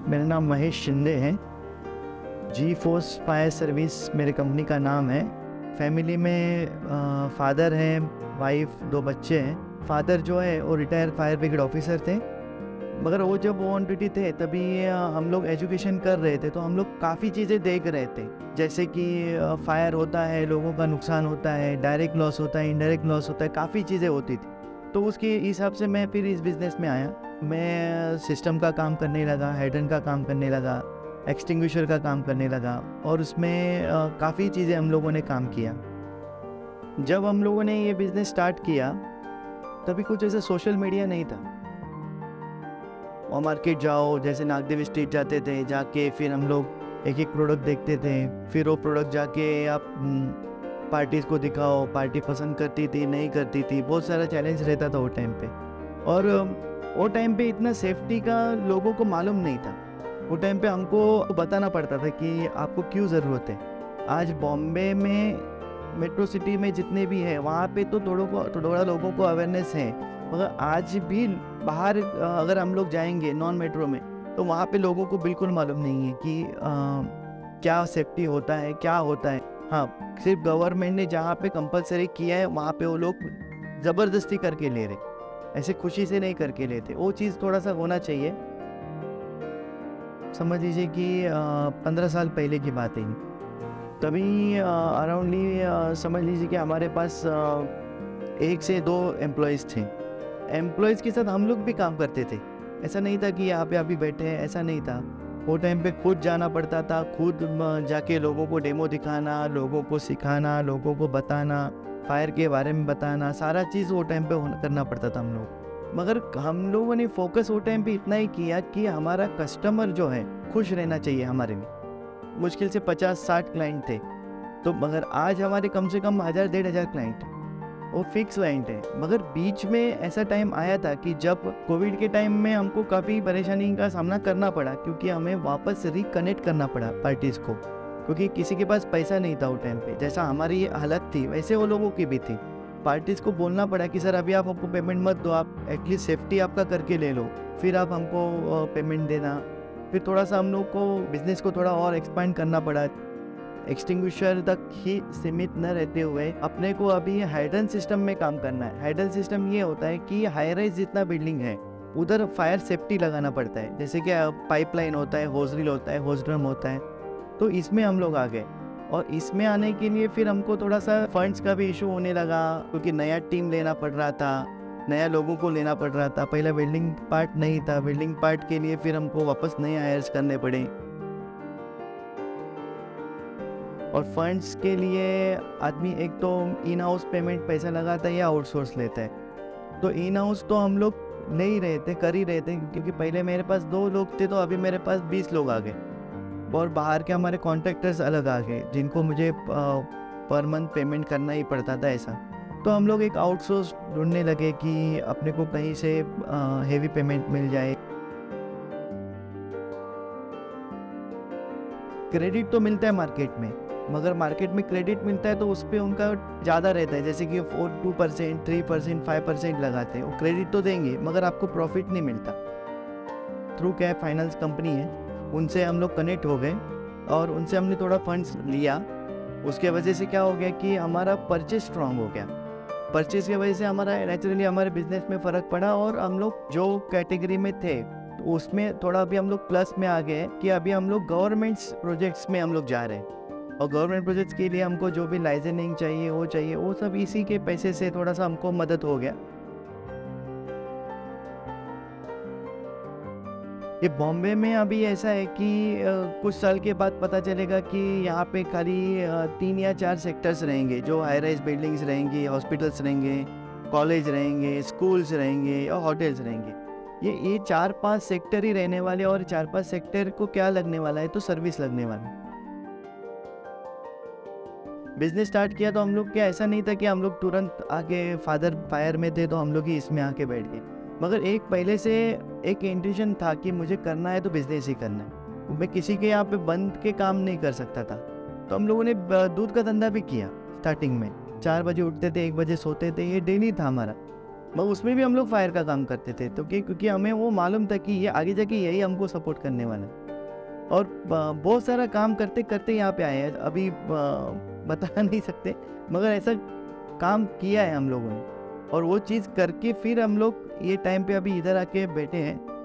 मेरा नाम महेश शिंदे है। जी फोर्स फायर सर्विस मेरे कंपनी का नाम है। फैमिली में फादर हैं, वाइफ, 2 बच्चे हैं। फादर जो है वो रिटायर फायर ब्रिगेड ऑफिसर थे, मगर वो जब ऑन ड्यूटी थे तभी हम लोग एजुकेशन कर रहे थे, तो हम लोग काफ़ी चीज़ें देख रहे थे। जैसे कि फायर होता है, लोगों का नुकसान होता है, डायरेक्ट लॉस होता है, इनडायरेक्ट लॉस होता है, काफ़ी चीज़ें होती थी। तो उसके हिसाब से मैं फिर इस बिज़नेस में आया। मैं सिस्टम का काम करने लगा, हाइड्रेंट का काम करने लगा, एक्सटिंग्विशर का काम करने लगा, और उसमें काफ़ी चीज़ें हम लोगों ने काम किया। जब हम लोगों ने ये बिज़नेस स्टार्ट किया तभी कुछ ऐसा सोशल मीडिया नहीं था। और मार्केट जाओ, जैसे नागदेव स्ट्रीट जाते थे, जाके फिर हम लोग एक एक प्रोडक्ट देखते थे। फिर वो प्रोडक्ट जाके आप पार्टीज़ को दिखाओ, पार्टी पसंद करती थी, नहीं करती थी, बहुत सारा चैलेंज रहता था वो टाइम पे। और वो टाइम पे इतना सेफ्टी का लोगों को मालूम नहीं था। वो टाइम पे हमको बताना पड़ता था कि आपको क्यों ज़रूरत है। आज बॉम्बे में मेट्रो सिटी में जितने भी हैं वहाँ पे तो थोड़ा लोगों को अवेयरनेस है, मगर आज भी बाहर अगर हम लोग जाएंगे नॉन मेट्रो में तो वहाँ पे लोगों को बिल्कुल मालूम नहीं है कि क्या सेफ्टी होता है, क्या होता है। हाँ, सिर्फ गवर्नमेंट ने जहाँ पे कंपलसरी किया है वहाँ पे वो लोग ज़बरदस्ती करके ले रहे, ऐसे खुशी से नहीं करके लेते। वो चीज़ थोड़ा सा होना चाहिए। समझ लीजिए कि 15 साल पहले की बात है। तभी अराउंडली समझ लीजिए कि हमारे पास 1 से 2 एम्प्लॉयज़ थे। एम्प्लॉयज़ के साथ हम लोग भी काम करते थे। ऐसा नहीं था कि यहाँ पे अभी बैठे हैं, ऐसा नहीं था। वो टाइम पे खुद जाना पड़ता था, खुद जाके लोगों को डेमो दिखाना, लोगों को सिखाना, लोगों को बताना, फायर के बारे में बताना, सारा चीज़ वो टाइम पे करना पड़ता था हम लोग। मगर हम लोगों ने फोकस वो टाइम पे इतना ही किया कि हमारा कस्टमर जो है खुश रहना चाहिए हमारे में। मुश्किल से 50-60 क्लाइंट थे, तो मगर आज हमारे कम से कम 1000-1500 क्लाइंट, वो फिक्स क्लाइंट है। मगर बीच में ऐसा टाइम आया था कि जब कोविड के टाइम में हमको काफ़ी परेशानी का सामना करना पड़ा, क्योंकि हमें वापस रिकनेक्ट करना पड़ा पार्टीज़ को, क्योंकि किसी के पास पैसा नहीं था वो टाइम पे। जैसा हमारी ये हालत थी वैसे वो लोगों की भी थी। पार्टीज़ को बोलना पड़ा कि सर अभी आप हमको पेमेंट मत दो, आप एटलीस्ट सेफ्टी आपका करके ले लो, फिर आप हमको पेमेंट देना। फिर थोड़ा सा हम लोग को बिज़नेस को थोड़ा और एक्सपांड करना पड़ा। एक्सटिंग्विशर तक ही सीमित न रहते हुए अपने को अभी हाइड्रेंट सिस्टम में काम करना है। हाइड्रेंट सिस्टम ये होता है कि हाई राइज जितना बिल्डिंग है उधर फायर सेफ्टी लगाना पड़ता है। जैसे कि पाइपलाइन होता है, होज रील होता है, होज ड्रम होता है, तो इसमें हम लोग आ गए। और इसमें आने के लिए फिर हमको थोड़ा सा फंड्स का भी इशू होने लगा, क्योंकि नया टीम लेना पड़ रहा था, नया लोगों को लेना पड़ रहा था। पहला बिल्डिंग पार्ट नहीं था, बिल्डिंग पार्ट के लिए फिर हमको वापस नए हायर्स करने पड़े। और फंड्स के लिए आदमी एक तो इन हाउस पेमेंट पैसा लगाता है या आउटसोर्स लेता है। तो इन हाउस तो हम लोग ले ही रहे थे, कर ही रहे थे, क्योंकि पहले मेरे पास 2 लोग थे, तो अभी मेरे पास 20 लोग आ गए। और बाहर के हमारे कॉन्ट्रैक्टर्स अलग आ गए, जिनको मुझे पर मंथ पेमेंट करना ही पड़ता था ऐसा। तो हम लोग एक आउटसोर्स ढूंढने लगे कि अपने को कहीं से हेवी पेमेंट मिल जाए। क्रेडिट तो मिलता है मार्केट में, मगर मार्केट में क्रेडिट मिलता है तो उस पर उनका ज़्यादा रहता है। जैसे कि 2%, 3%, 5% लगाते हैं, वो क्रेडिट तो देंगे मगर आपको प्रॉफिट नहीं मिलता। थ्रू कैप फाइनेंस कंपनी है, उनसे हम लोग कनेक्ट हो गए और उनसे हमने थोड़ा फंड्स लिया। उसके वजह से क्या हो गया कि हमारा परचेज स्ट्रांग हो गया। परचेज की वजह से हमारा नेचुरली हमारे बिजनेस में फ़र्क पड़ा, और हम लोग जो कैटेगरी में थे तो उसमें थोड़ा अभी हम लोग प्लस में आ गए कि अभी हम लोग गवर्नमेंट्स प्रोजेक्ट्स में हम लोग जा रहे हैं। और गवर्नमेंट प्रोजेक्ट्स के लिए हमको जो भी लाइसेंसिंग चाहिए, वो सब इसी के पैसे से थोड़ा सा हमको मदद हो गया। ये बॉम्बे में अभी ऐसा है कि कुछ साल के बाद पता चलेगा कि यहाँ पे खाली 3 या 4 सेक्टर्स रहेंगे, जो हाई राइज बिल्डिंग्स रहेंगी, हॉस्पिटल्स रहेंगे, कॉलेज रहेंगे, स्कूल्स रहेंगे और होटल्स रहेंगे। ये 4-5 सेक्टर ही रहने वाले, और 4-5 सेक्टर को क्या लगने वाला है, तो सर्विस लगने वाला है। बिजनेस स्टार्ट किया तो हम लोग क्या, ऐसा नहीं था कि हम लोग तुरंत आके, फादर फायर में थे तो हम लोग ही इसमें आके बैठ गए, मगर एक पहले से एक इंटेंशन था कि मुझे करना है तो बिजनेस ही करना है। मैं किसी के यहाँ पे बंद के काम नहीं कर सकता था। तो हम लोगों ने दूध का धंधा भी किया। स्टार्टिंग में 4 बजे उठते थे, 1 बजे सोते थे, ये डेली था हमारा। मगर उसमें भी हम लोग फायर का काम करते थे, तो क्योंकि हमें वो मालूम था कि ये आगे जाके यही हमको सपोर्ट करने वाला है। और बहुत सारा काम करते करते यहाँ पे आए हैं, अभी बता नहीं सकते, मगर ऐसा काम किया है हम लोगों ने, और वो चीज़ करके फिर हम लोग ये टाइम पे अभी इधर आके बैठे हैं।